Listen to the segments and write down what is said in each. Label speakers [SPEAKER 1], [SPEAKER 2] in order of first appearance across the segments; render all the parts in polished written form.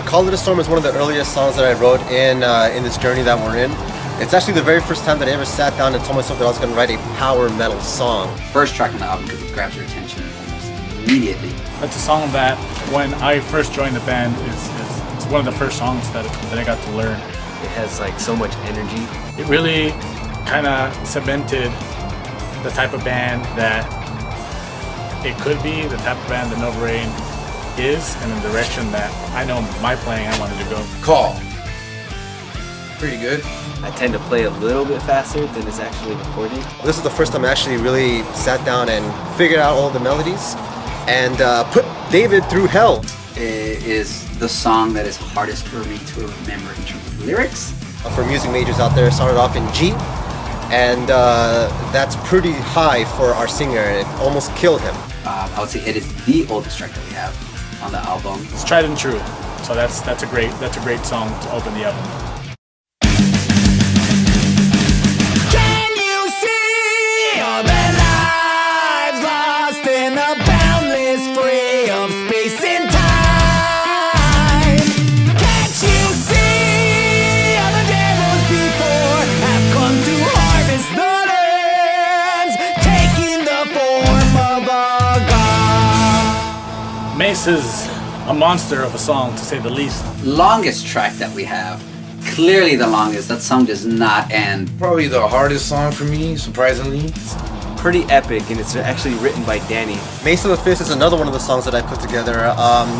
[SPEAKER 1] Call It a Storm is one of the earliest songs that I wrote in this journey that we're in. It's actually the very first time that I ever sat down and told myself that I was going to write a power metal song.
[SPEAKER 2] First track on the album because it grabs your attention almost immediately.
[SPEAKER 3] It's a song that, when I first joined the band, it's one of the first songs that I got to learn.
[SPEAKER 4] It has like so much energy.
[SPEAKER 3] It really kind of cemented the type of band that it could be, the type of band that Novareign is, and the direction that I know my playing I wanted to go.
[SPEAKER 5] Call. Pretty good.
[SPEAKER 4] I tend to play a little bit faster than it's actually recorded.
[SPEAKER 1] This is the first time I actually really sat down and figured out all the melodies and put David through hell.
[SPEAKER 2] It is the song that is hardest for me to remember in terms of lyrics.
[SPEAKER 1] For music majors out there, it started off in G, and that's pretty high for our singer. It almost killed him.
[SPEAKER 2] I would say it is the oldest track that we have on the album.
[SPEAKER 3] It's tried and true, so that's a great song to open the album. Mace is a monster of a song, to say the least.
[SPEAKER 2] Longest track that we have, clearly the longest. That song does not end.
[SPEAKER 5] Probably the hardest song for me, surprisingly.
[SPEAKER 4] It's pretty epic, and it's actually written by Danny.
[SPEAKER 1] Mace of the Fist is another one of the songs that I put together,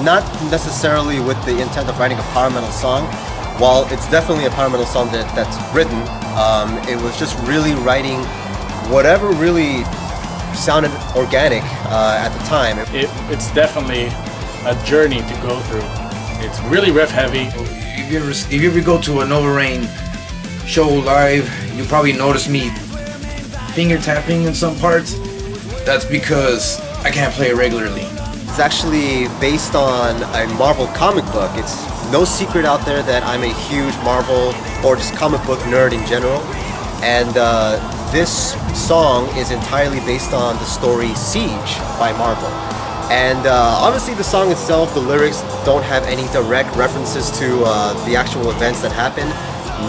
[SPEAKER 1] not necessarily with the intent of writing a power metal song. While it's definitely a power metal song that's written, it was just really writing whatever really sounded organic at the time.
[SPEAKER 3] It's definitely a journey to go through. It's really riff heavy.
[SPEAKER 5] If you ever go to a Novareign show live, you probably notice me finger tapping in some parts. That's because I can't play it regularly.
[SPEAKER 1] It's actually based on a Marvel comic book. It's no secret out there that I'm a huge Marvel or just comic book nerd in general. And this song is entirely based on the story Siege by Marvel. And obviously the song itself, the lyrics don't have any direct references to the actual events that happen.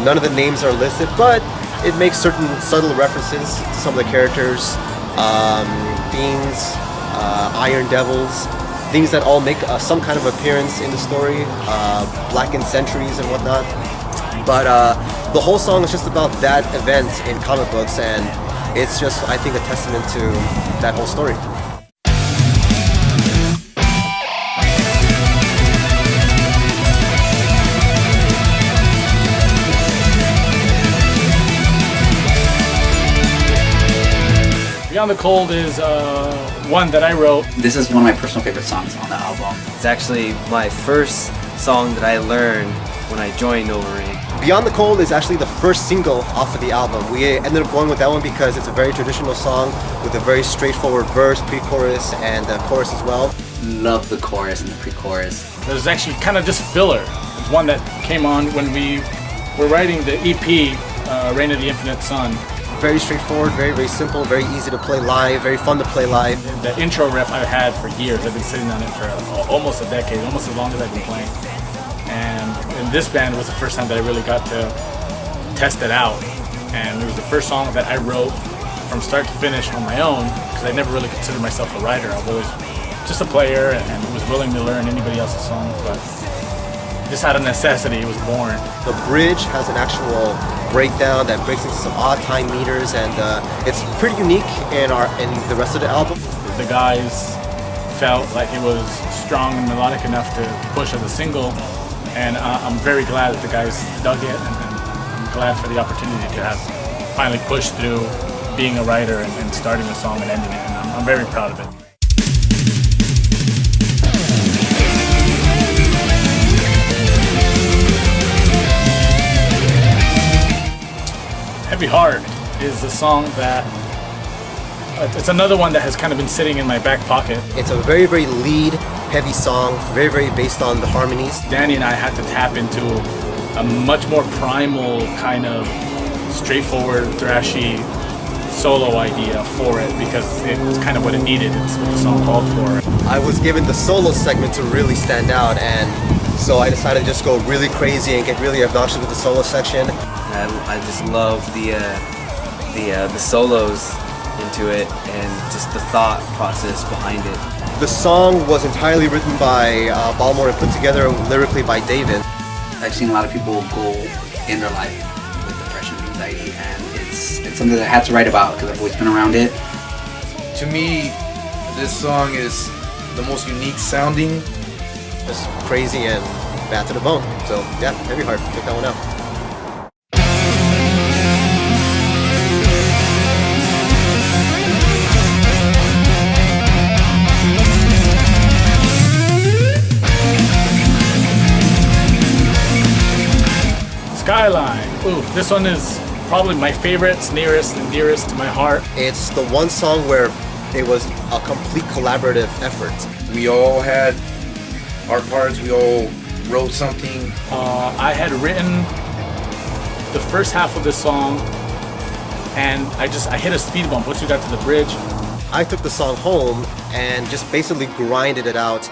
[SPEAKER 1] None of the names are listed, but it makes certain subtle references to some of the characters, Fiends, Iron Devils, things that all make some kind of appearance in the story, Blackened Centuries and whatnot. But the whole song is just about that event in comic books, and it's just, I think, a testament to that whole story.
[SPEAKER 3] Beyond the Cold is one that I wrote.
[SPEAKER 2] This is one of my personal favorite songs on the album.
[SPEAKER 4] It's actually my first song that I learned when I joined Novareign.
[SPEAKER 1] Beyond the Cold is actually the first single off of the album. We ended up going with that one because it's a very traditional song with a very straightforward verse, pre-chorus, and chorus as well.
[SPEAKER 2] Love the chorus and the pre-chorus.
[SPEAKER 3] There's actually kind of just filler. It's one that came on when we were writing the EP, Reign of the Infinite Sun.
[SPEAKER 1] Very straightforward, very, very simple, very easy to play live, very fun to play live.
[SPEAKER 3] The intro riff I've had for years. I've been sitting on it for almost a decade, almost as long as I've been playing. And this band was the first time that I really got to test it out. And it was the first song that I wrote from start to finish on my own, because I never really considered myself a writer. I was always just a player and was willing to learn anybody else's songs, but just out of necessity, it was born.
[SPEAKER 1] The bridge has an actual breakdown that breaks into some odd time meters, and it's pretty unique in the rest of the album.
[SPEAKER 3] The guys felt like it was strong and melodic enough to push as a single, and I'm very glad that the guys dug it, and I'm glad for the opportunity to have finally pushed through being a writer and starting a song and ending it, and I'm very proud of it. Heavy Heart is a song that, it's another one that has kind of been sitting in my back pocket.
[SPEAKER 1] It's a very, very lead heavy song, very, very based on the harmonies.
[SPEAKER 3] Danny and I had to tap into a much more primal kind of straightforward, thrashy solo idea for it, because it's kind of what it needed. It's what the song called for.
[SPEAKER 1] I was given the solo segment to really stand out, and So I decided to just go really crazy and get really obnoxious with the solo section.
[SPEAKER 4] I just love the solos into it and just the thought process behind it.
[SPEAKER 1] The song was entirely written by Balmore and put together lyrically by David.
[SPEAKER 2] I've seen a lot of people go in their life with depression and anxiety, and it's something that I had to write about because I've always been around it.
[SPEAKER 5] To me, this song is the most unique sounding.
[SPEAKER 1] Just crazy and bad to the bone. So yeah, Heavy Heart, check that one out.
[SPEAKER 3] Skyline. Ooh, this one is probably my favorite. It's nearest and dearest to my heart.
[SPEAKER 1] It's the one song where it was a complete collaborative effort.
[SPEAKER 5] We all had our parts, we all wrote something.
[SPEAKER 3] I had written the first half of the song, and I hit a speed bump once we got to the bridge.
[SPEAKER 1] I took the song home and just basically grinded it out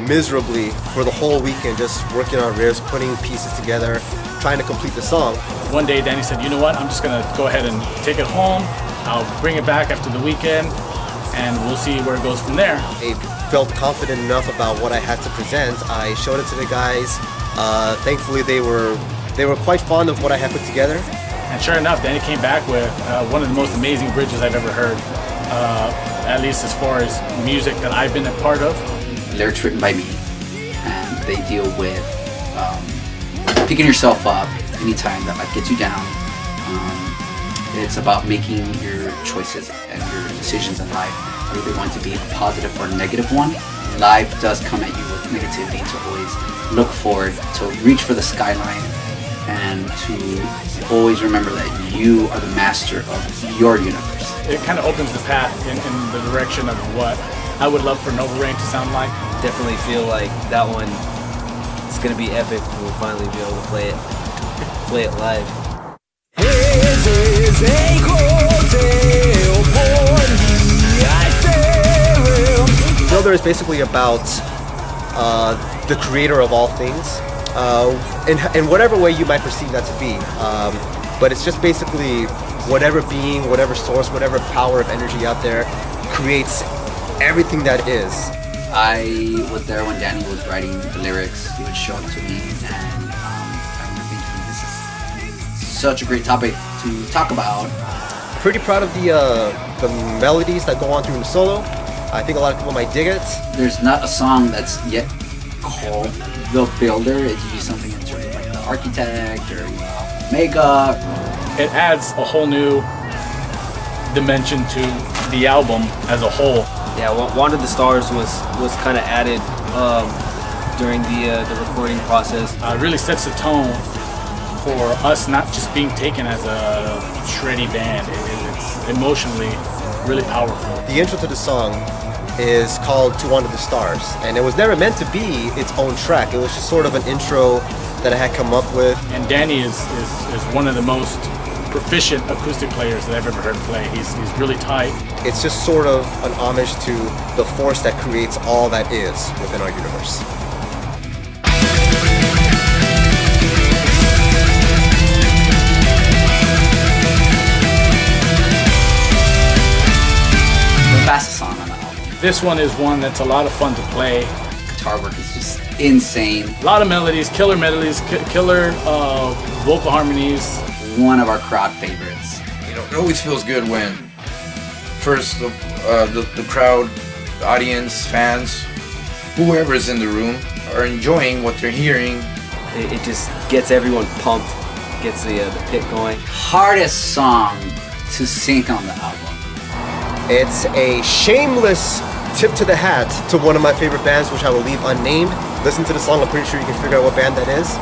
[SPEAKER 1] miserably for the whole weekend, just working on riffs, putting pieces together, trying to complete the song.
[SPEAKER 3] One day Danny said, you know what, I'm just gonna go ahead and take it home. I'll bring it back after the weekend and we'll see where it goes from there.
[SPEAKER 1] I felt confident enough about what I had to present. I showed it to the guys. Thankfully they were quite fond of what I had put together.
[SPEAKER 3] And sure enough, Danny came back with one of the most amazing bridges I've ever heard, at least as far as music that I've been a part of.
[SPEAKER 2] Lyrics written by me, and they deal with picking yourself up anytime that life gets you down. It's about making your choices and your decisions in life, whether they want to be a positive or a negative one. Life does come at you with negativity, to always look forward, to reach for the skyline, and to always remember that you are the master of your universe.
[SPEAKER 3] It kind of opens the path in the direction of what I would love for Novareign to sound like.
[SPEAKER 4] Definitely feel like that one is gonna be epic when we finally be able to play it live.
[SPEAKER 1] Brother is basically about the creator of all things, in whatever way you might perceive that to be. But it's just basically whatever being, whatever source, whatever power of energy out there creates everything that is.
[SPEAKER 2] I was there when Danny was writing the lyrics. He would show it to me, and I remember thinking, this is such a great topic to talk about.
[SPEAKER 1] Pretty proud of the melodies that go on through the solo. I think a lot of people might dig it.
[SPEAKER 2] There's not a song that's yet called The Builder. It's usually something in terms of like the architect or Mega.
[SPEAKER 3] It adds a whole new dimension to the album as a whole.
[SPEAKER 4] Yeah, Wander the Stars was kind of added during the recording process.
[SPEAKER 3] It really sets the tone for us not just being taken as a shreddy band. It's emotionally really powerful.
[SPEAKER 1] The intro to the song is called To Wander the Stars, and it was never meant to be its own track. It was just sort of an intro that I had come up with.
[SPEAKER 3] And Danny is one of the most proficient acoustic players that I've ever heard play. He's really tight.
[SPEAKER 1] It's just sort of an homage to the force that creates all that is within our universe.
[SPEAKER 2] The fastest song on the album.
[SPEAKER 3] This one is one that's a lot of fun to play.
[SPEAKER 2] Guitar work is just insane.
[SPEAKER 3] A lot of melodies, killer vocal harmonies.
[SPEAKER 2] One of our crowd favorites.
[SPEAKER 5] You know, it always feels good when first the crowd, the audience, fans, whoever is in the room are enjoying what they're hearing.
[SPEAKER 4] It just gets everyone pumped, gets the pit going.
[SPEAKER 2] Hardest song to sing on the album.
[SPEAKER 1] It's a shameless tip to the hat to one of my favorite bands, which I will leave unnamed. Listen to the song, I'm pretty sure you can figure out what band that is.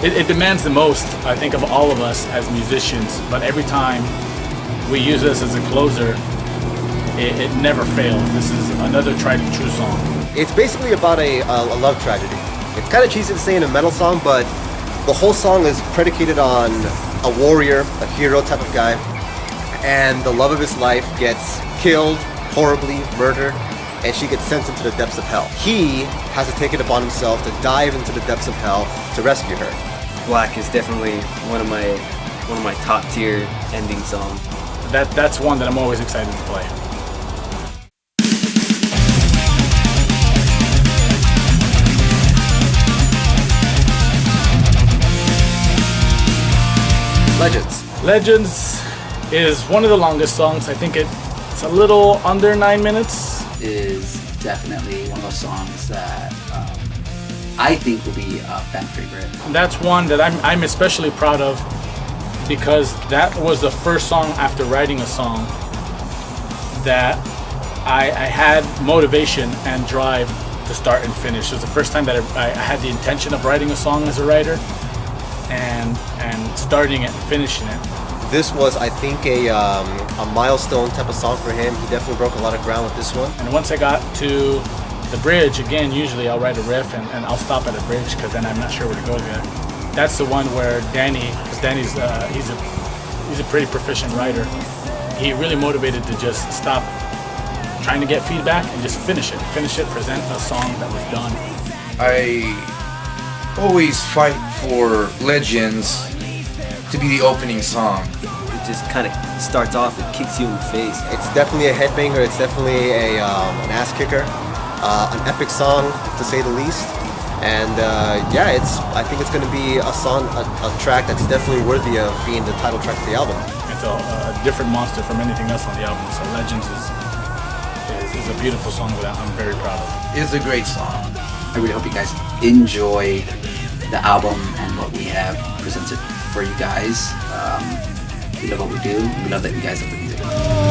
[SPEAKER 3] It demands the most, I think, of all of us as musicians, but every time we use this as a closer, it never fails. This is another tried and true song.
[SPEAKER 1] It's basically about a love tragedy. It's kind of cheesy to say in a metal song, but the whole song is predicated on a warrior, a hero type of guy, and the love of his life gets killed, horribly murdered, and she gets sent into the depths of hell. He has to take it upon himself to dive into the depths of hell to rescue her.
[SPEAKER 4] Black is definitely one of my top tier ending songs.
[SPEAKER 3] That's one that I'm always excited to play. Legends is one of the longest songs. I think it's a little under 9 minutes.
[SPEAKER 2] Is definitely one of those songs that I think will be a fan favorite.
[SPEAKER 3] That's one that I'm especially proud of because that was the first song after writing a song that I had motivation and drive to start and finish. It was the first time that I had the intention of writing a song as a writer and starting it and finishing it.
[SPEAKER 1] This was, I think, a milestone type of song for him. He definitely broke a lot of ground with this one.
[SPEAKER 3] And once I got to the bridge, again, usually I'll write a riff and I'll stop at a bridge because then I'm not sure where to go yet. That's the one where Danny, because Danny's he's a pretty proficient writer. He really motivated to just stop trying to get feedback and just finish it, present a song that was done.
[SPEAKER 5] I always fight for Legends to be the opening song.
[SPEAKER 4] It just kind of starts off and kicks you in the face.
[SPEAKER 1] It's definitely a headbanger. It's definitely an ass kicker, an epic song to say the least. And yeah, I think it's going to be a song, a track that's definitely worthy of being the title track of the album.
[SPEAKER 3] It's a different monster from anything else on the album. So Legends is a beautiful song that I'm very proud of.
[SPEAKER 5] It's a great song.
[SPEAKER 2] I really hope you guys enjoy the album and what we have presented for you guys. We love what we do. We love that you guys love the music.